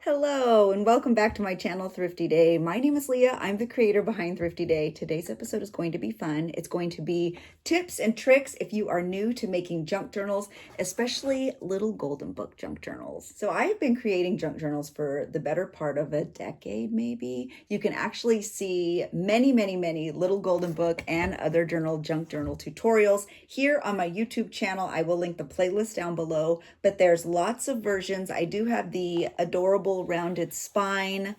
Hello and welcome back to my channel, Thrifty Day. My name is Leah. I'm the creator behind Thrifty Day. Today's episode is going to be fun. It's going to be tips and tricks if you are new to making junk journals, especially little golden book junk journals. So I have been creating junk journals for the better part of a decade, maybe. You can actually see many little golden book and other junk journal tutorials here on my YouTube channel. I will link the playlist down below, but there's lots of versions. I do have the adorable rounded spine,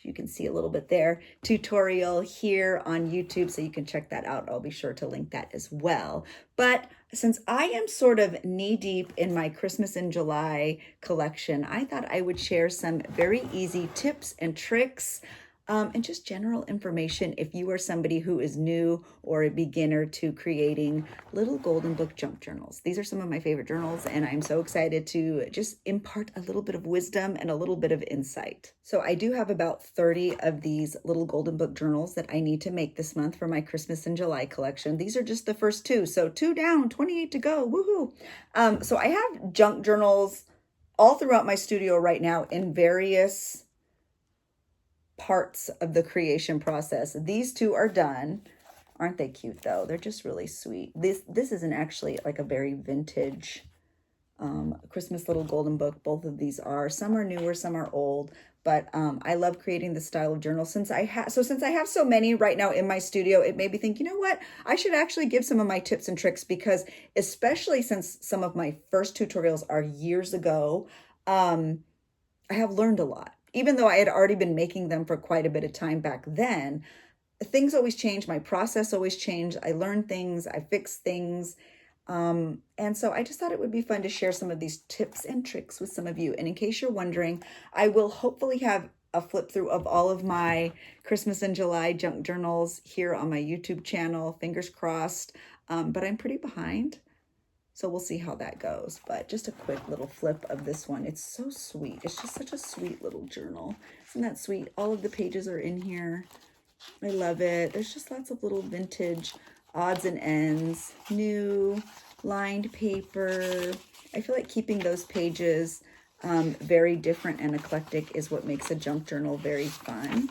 you can see a little bit there, tutorial here on YouTube, so you can check that out. I'll be sure to link that as well. But since I am sort of knee deep in my Christmas in July collection, I thought I would share some very easy tips and tricks and just general information if you are somebody who is new or a beginner to creating little golden book junk journals. These are some of my favorite journals, and I'm so excited to just impart a little bit of wisdom and a little bit of insight. So I do have about 30 of these little golden book journals that I need to make this month for my Christmas in July collection. These are just the first two, so 2 down, 28 to go, woohoo. So I have junk journals all throughout my studio right now in various parts of the creation process. These two are done. Aren't they cute though? They're just really sweet. This isn't actually like a very vintage Christmas little golden book. Both of these are. Some are newer, some are old, but I love creating this style of journal. Since I have so many right now in my studio, it made me think, you know what? I should actually give some of my tips and tricks, because especially since some of my first tutorials are years ago, I have learned a lot. Even though I had already been making them for quite a bit of time back then, things always change. My process always changed. I learn things, I fix things. And so I just thought it would be fun to share some of these tips and tricks with some of you. And in case you're wondering, I will hopefully have a flip through of all of my Christmas in July junk journals here on my YouTube channel, fingers crossed. But I'm pretty behind, so we'll see how that goes. But just a quick little flip of this one. It's so sweet. It's just such a sweet little journal. Isn't that sweet? All of the pages are in here. I love it. There's just lots of little vintage odds and ends, new lined paper. I feel like keeping those pages very different and eclectic is what makes a junk journal very fun.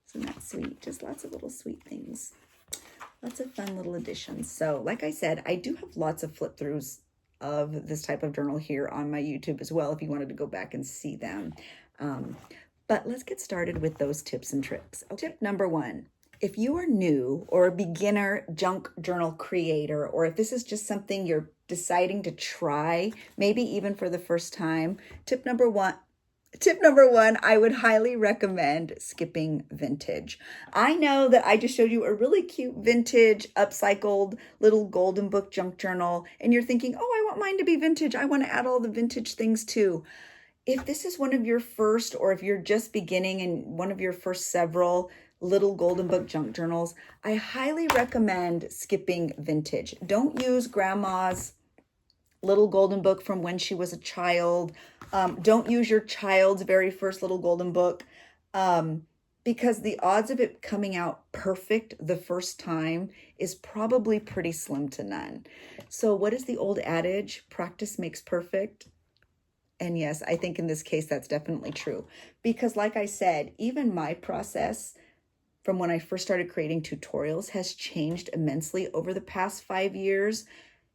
Isn't that sweet? Just lots of little sweet things. Lots of fun little additions. So like I said, I do have lots of flip throughs of this type of journal here on my YouTube as well, if you wanted to go back and see them. But let's get started with those tips and tricks. Tip number 1, if you are new or a beginner junk journal creator, or if this is just something you're deciding to try, maybe even for the first time, Tip number one, I would highly recommend skipping vintage. I know that I just showed you a really cute vintage upcycled little golden book junk journal, and you're thinking, oh, I want mine to be vintage. I want to add all the vintage things too. If this is one of your first, or if you're just beginning in one of your first several little golden book junk journals, I highly recommend skipping vintage. Don't use grandma's little golden book from when she was a child. Don't use your child's very first little golden book, because the odds of it coming out perfect the first time is probably pretty slim to none. So what is the old adage? Practice makes perfect. And yes, I think in this case, that's definitely true, because like I said, even my process from when I first started creating tutorials has changed immensely over the past 5 years.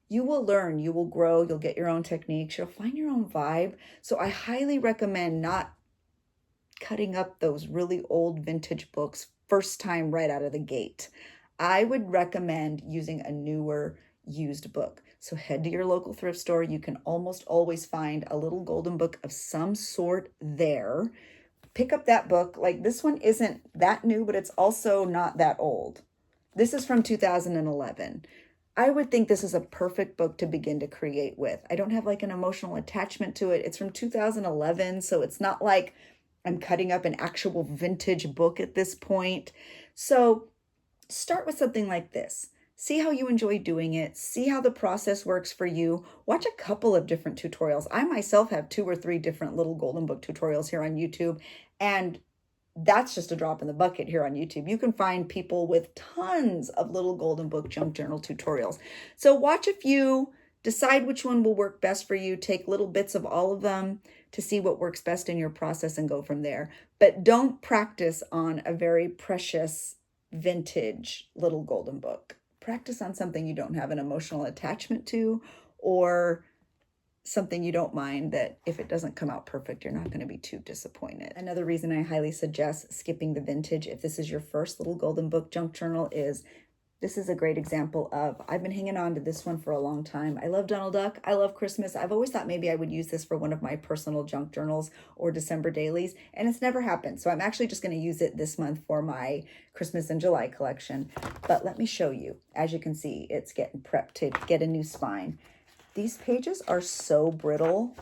You will learn, you will grow, you'll get your own techniques, you'll find your own vibe. So I highly recommend not cutting up those really old vintage books first time right out of the gate. I would recommend using a newer used book. So head to your local thrift store. You can almost always find a little golden book of some sort there. Pick up that book. Like, this one isn't that new, but it's also not that old. This is from 2011. I would think this is a perfect book to begin to create with. I don't have like an emotional attachment to it. It's from 2011, so it's not like I'm cutting up an actual vintage book at this point. So start with something like this. See how you enjoy doing it. See how the process works for you. Watch a couple of different tutorials. I myself have 2 or 3 different little golden book tutorials here on YouTube, and that's just a drop in the bucket here on YouTube. You can find people with tons of little golden book junk journal tutorials. So watch a few, decide which one will work best for you. Take little bits of all of them. to see what works best in your process and go from there. But don't practice on a very precious vintage little golden book. Practice on something you don't have an emotional attachment to, or something you don't mind that if it doesn't come out perfect, you're not going to be too disappointed. Another reason I highly suggest skipping the vintage if this is your first little golden book junk journal is this is a great example of, I've been hanging on to this one for a long time. I love Donald Duck. I love Christmas. I've always thought maybe I would use this for one of my personal junk journals or December dailies, and it's never happened. So I'm actually just going to use it this month for my Christmas and July collection. But let me show you. As you can see, it's getting prepped to get a new spine. These pages are so brittle.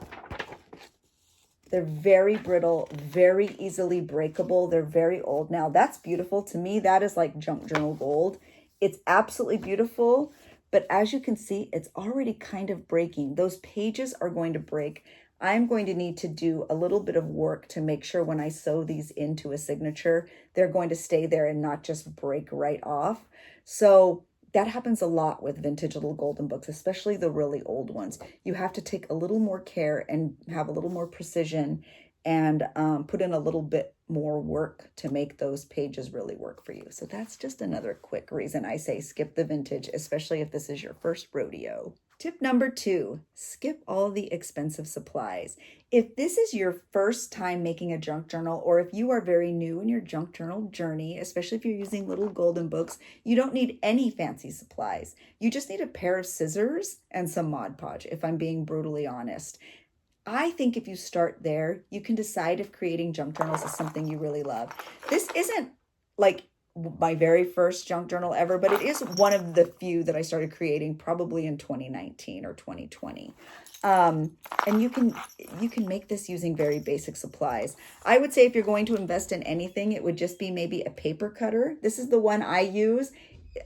They're very brittle, very easily breakable. They're very old. Now, that's beautiful. To me, that is like junk journal gold. It's absolutely beautiful, but as you can see, it's already kind of breaking. Those pages are going to break. I'm going to need to do a little bit of work to make sure when I sew these into a signature, they're going to stay there and not just break right off. So that happens a lot with vintage little golden books, especially the really old ones. You have to take a little more care and have a little more precision and put in a little bit more work to make those pages really work for you. So that's just another quick reason I say skip the vintage, especially if this is your first rodeo. Tip number 2, skip all the expensive supplies. If this is your first time making a junk journal, or if you are very new in your junk journal journey, especially if you're using little golden books, you don't need any fancy supplies. You just need a pair of scissors and some Mod Podge, if I'm being brutally honest. I think if you start there, you can decide if creating junk journals is something you really love. This isn't like my very first junk journal ever, but it is one of the few that I started creating probably in 2019 or 2020. And you can make this using very basic supplies. I would say if you're going to invest in anything, it would just be maybe a paper cutter. This is the one I use.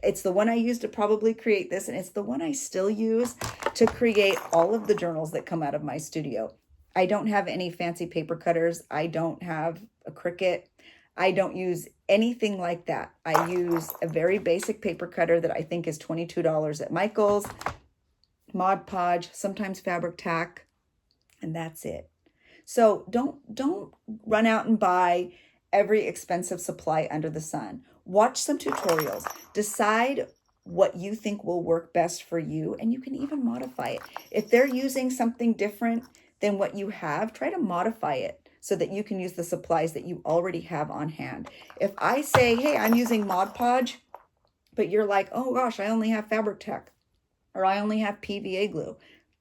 It's the one I used to probably create this, and it's the one I still use to create all of the journals that come out of my studio. I don't have any fancy paper cutters. I don't have a Cricut. I don't use anything like that. I use a very basic paper cutter that I think is $22 at Michael's, Mod Podge, sometimes fabric tack, and that's it. So don't run out and buy every expensive supply under the sun. Watch some tutorials. Decide what you think will work best for you, and you can even modify it. If they're using something different than what you have, try to modify it so that you can use the supplies that you already have on hand. If I say, hey, I'm using Mod Podge, but you're like, oh gosh, I only have fabric tack, or I only have PVA glue,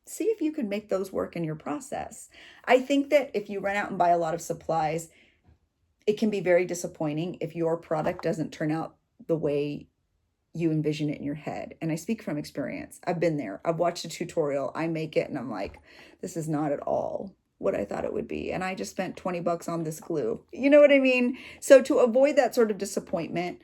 see if you can make those work in your process. I think that if you run out and buy a lot of supplies, it can be very disappointing if your product doesn't turn out the way you envision it in your head. And I speak from experience. I've been there. I've watched a tutorial. I make it and I'm like, this is not at all what I thought it would be. And I just spent 20 bucks on this glue. You know what I mean? So to avoid that sort of disappointment,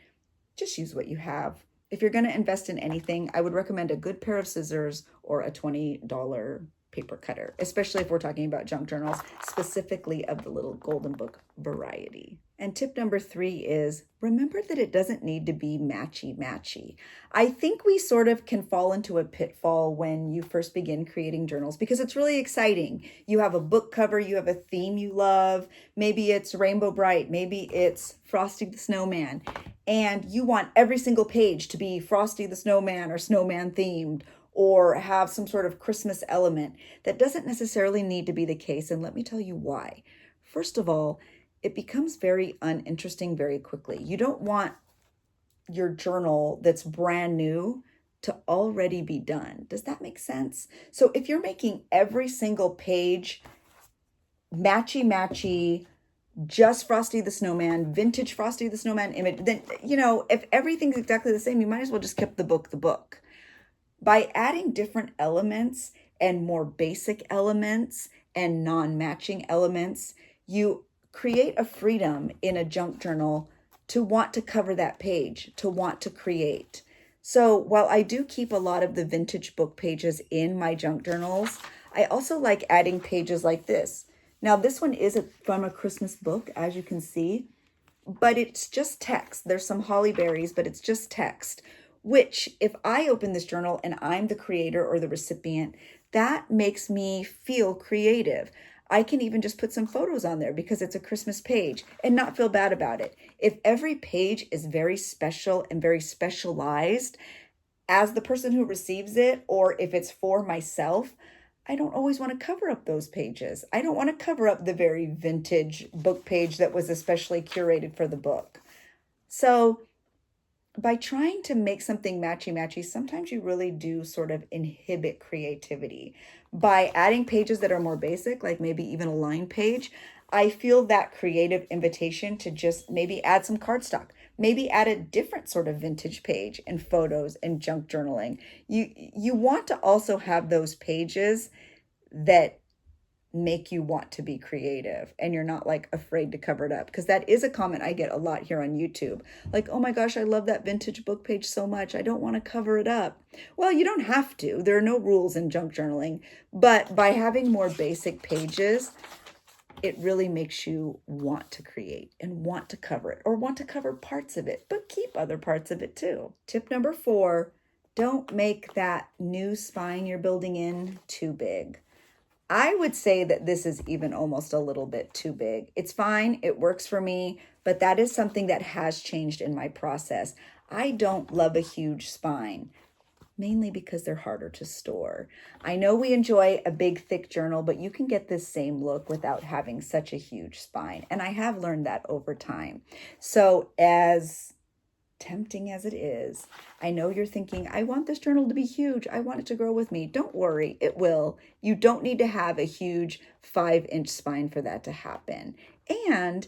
just use what you have. If you're going to invest in anything, I would recommend a good pair of scissors or a $20 paper cutter, especially if we're talking about junk journals, specifically of the little golden book variety. And tip number 3 is remember that it doesn't need to be matchy-matchy. I think we sort of can fall into a pitfall when you first begin creating journals because it's really exciting. You have a book cover, you have a theme you love, maybe it's Rainbow Bright, maybe it's Frosty the Snowman, and you want every single page to be Frosty the Snowman or Snowman themed, or have some sort of Christmas element. That doesn't necessarily need to be the case, and let me tell you why. First of all, it becomes very uninteresting very quickly. You don't want your journal that's brand new to already be done. Does that make sense? So if you're making every single page matchy-matchy, just Frosty the Snowman, vintage Frosty the Snowman image, then, you know, if everything's exactly the same, you might as well just keep the book. By adding different elements and more basic elements and non-matching elements, you create a freedom in a junk journal to want to cover that page, to want to create. So while I do keep a lot of the vintage book pages in my junk journals, I also like adding pages like this. Now this one is from a Christmas book, as you can see, but it's just text. There's some holly berries, but it's just text, which if I open this journal and I'm the creator or the recipient, that makes me feel creative. I can even just put some photos on there because it's a Christmas page and not feel bad about it. If every page is very special and very specialized as the person who receives it, or if it's for myself, I don't always want to cover up those pages. I don't want to cover up the very vintage book page that was especially curated for the book. So by trying to make something matchy-matchy, sometimes you really do sort of inhibit creativity. By adding pages that are more basic, like maybe even a line page, I feel that creative invitation to just maybe add some cardstock, maybe add a different sort of vintage page and photos and junk journaling. You want to also have those pages that make you want to be creative and you're not like afraid to cover it up, because that is a comment I get a lot here on YouTube. Like, oh my gosh, I love that vintage book page so much. I don't want to cover it up. Well, you don't have to. There are no rules in junk journaling, but by having more basic pages, it really makes you want to create and want to cover it or want to cover parts of it, but keep other parts of it too. Tip number 4, don't make that new spine you're building in too big. I would say that this is even almost a little bit too big. It's fine, it works for me, but that is something that has changed in my process. I don't love a huge spine, mainly because they're harder to store. I know we enjoy a big, thick journal, but you can get this same look without having such a huge spine. And I have learned that over time. So as tempting as it is, I know you're thinking, I want this journal to be huge. I want it to grow with me. Don't worry, it will. You don't need to have a huge 5-inch spine for that to happen. And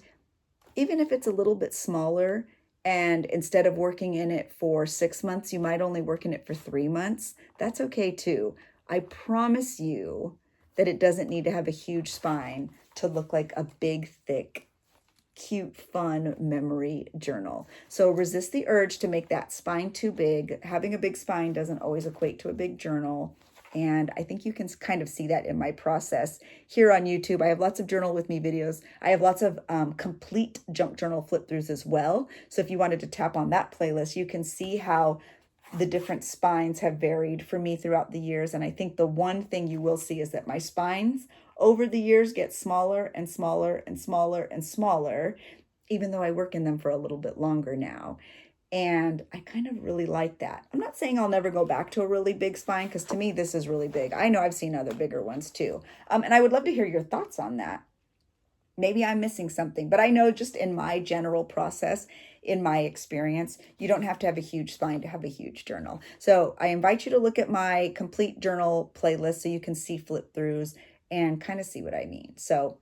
even if it's a little bit smaller, and instead of working in it for 6 months, you might only work in it for 3 months, that's okay too. I promise you that it doesn't need to have a huge spine to look like a big, thick, cute, fun memory journal. So resist the urge to make that spine too big. Having a big spine doesn't always equate to a big journal. And I think you can kind of see that in my process here on YouTube. I have lots of journal with me videos. I have lots of complete junk journal flip throughs as well. So if you wanted to tap on that playlist, you can see how the different spines have varied for me throughout the years. And I think the one thing you will see is that my spines over the years get smaller and smaller and smaller and smaller, even though I work in them for a little bit longer now. And I kind of really like that. I'm not saying I'll never go back to a really big spine, because to me, this is really big. I know I've seen other bigger ones too. And I would love to hear your thoughts on that. Maybe I'm missing something, but I know just in my general process, in my experience, you don't have to have a huge spine to have a huge journal. So I invite you to look at my complete journal playlist so you can see flip throughs and kind of see what I mean. So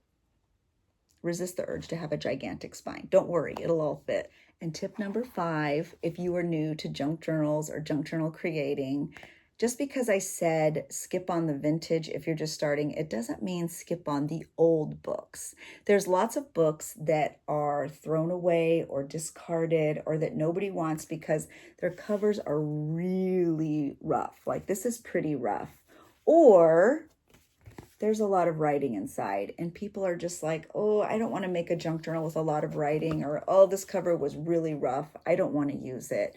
resist the urge to have a gigantic spine. Don't worry, it'll all fit. And tip number 5, if you are new to junk journals or junk journal creating, just because I said skip on the vintage if you're just starting, it doesn't mean skip on the old books. There's lots of books that are thrown away or discarded or that nobody wants because their covers are really rough. Like this is pretty rough. Or there's a lot of writing inside and people are just like, oh, I don't want to make a junk journal with a lot of writing, or, oh, this cover was really rough. I don't want to use it.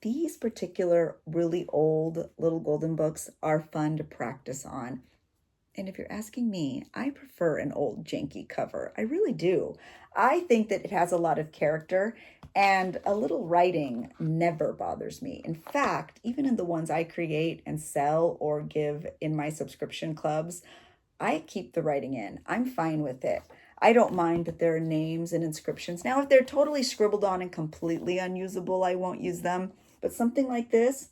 These particular really old little golden books are fun to practice on. And if you're asking me, I prefer an old janky cover. I really do. I think that it has a lot of character, and a little writing never bothers me. In fact, even in the ones I create and sell or give in my subscription clubs, I keep the writing in. I'm fine with it. I don't mind that there are names and inscriptions. Now, if they're totally scribbled on and completely unusable, I won't use them. But something like this,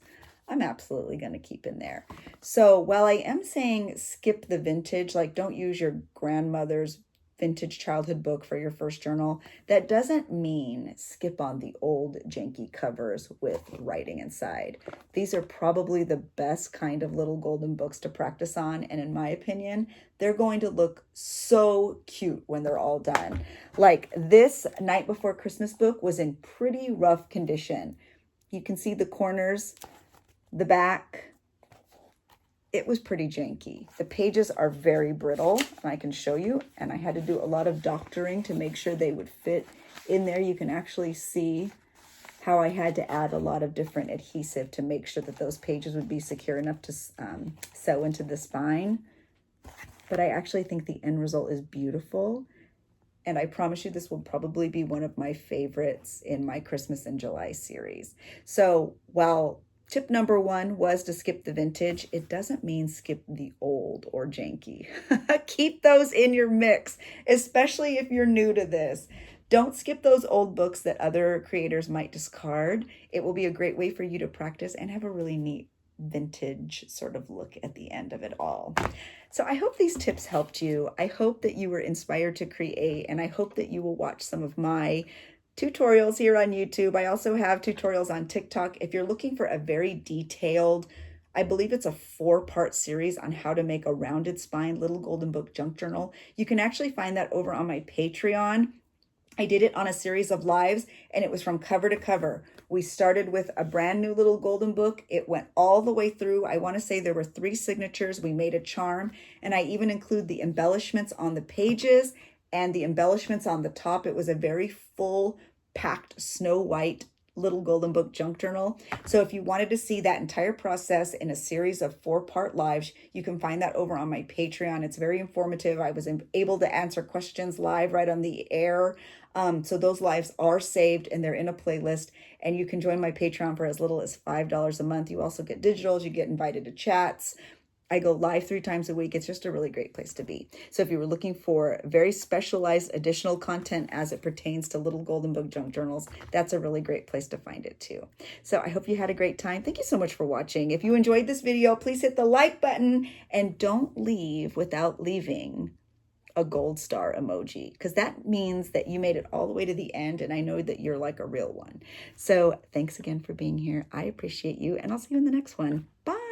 I'm absolutely going to keep in there. So while I am saying skip the vintage, like don't use your grandmother's vintage childhood book for your first journal, that doesn't mean skip on the old janky covers with writing inside. These are probably the best kind of little golden books to practice on. And in my opinion, they're going to look so cute when they're all done. Like this Night Before Christmas book was in pretty rough condition. You can see the corners, the back. It was pretty janky. The pages are very brittle, and I can show you. And I had to do a lot of doctoring to make sure they would fit in there. You can actually see how I had to add a lot of different adhesive to make sure that those pages would be secure enough to sew into the spine. but I actually think the end result is beautiful. And I promise you, this will probably be one of my favorites in my Christmas in July series. So while tip number 1 was to skip the vintage, it doesn't mean skip the old or janky. Keep those in your mix, especially if you're new to this. Don't skip those old books that other creators might discard. It will be a great way for you to practice and have a really neat vintage sort of look at the end of it all. So I hope these tips helped you. I hope that you were inspired to create, and I hope that you will watch some of my tutorials here on YouTube. I also have tutorials on TikTok. If you're looking for a very detailed, I believe it's a 4-part series on how to make a rounded spine little golden book junk journal, you can actually find that over on my Patreon. I did it on a series of lives, and it was from cover to cover. We started with a brand new little golden book. It went all the way through. I want to say there were 3 signatures. We made a charm, and I even include the embellishments on the pages and the embellishments on the top. It was a very full, packed, snow white little golden book junk journal. So if you wanted to see that entire process in a series of 4-part lives, you can find that over on my Patreon. It's very informative. I was able to answer questions live right on the air. So those lives are saved and they're in a playlist, and you can join my Patreon for as little as $5 a month. You also get digitals, you get invited to chats. I go live 3 times a week. It's just a really great place to be. So if you were looking for very specialized additional content as it pertains to little golden book junk journals, that's a really great place to find it too. So I hope you had a great time. Thank you so much for watching. If you enjoyed this video, please hit the like button and don't leave without leaving a gold star emoji, because that means that you made it all the way to the end, and I know that you're like a real one. So thanks again for being here. I appreciate you, and I'll see you in the next one. Bye.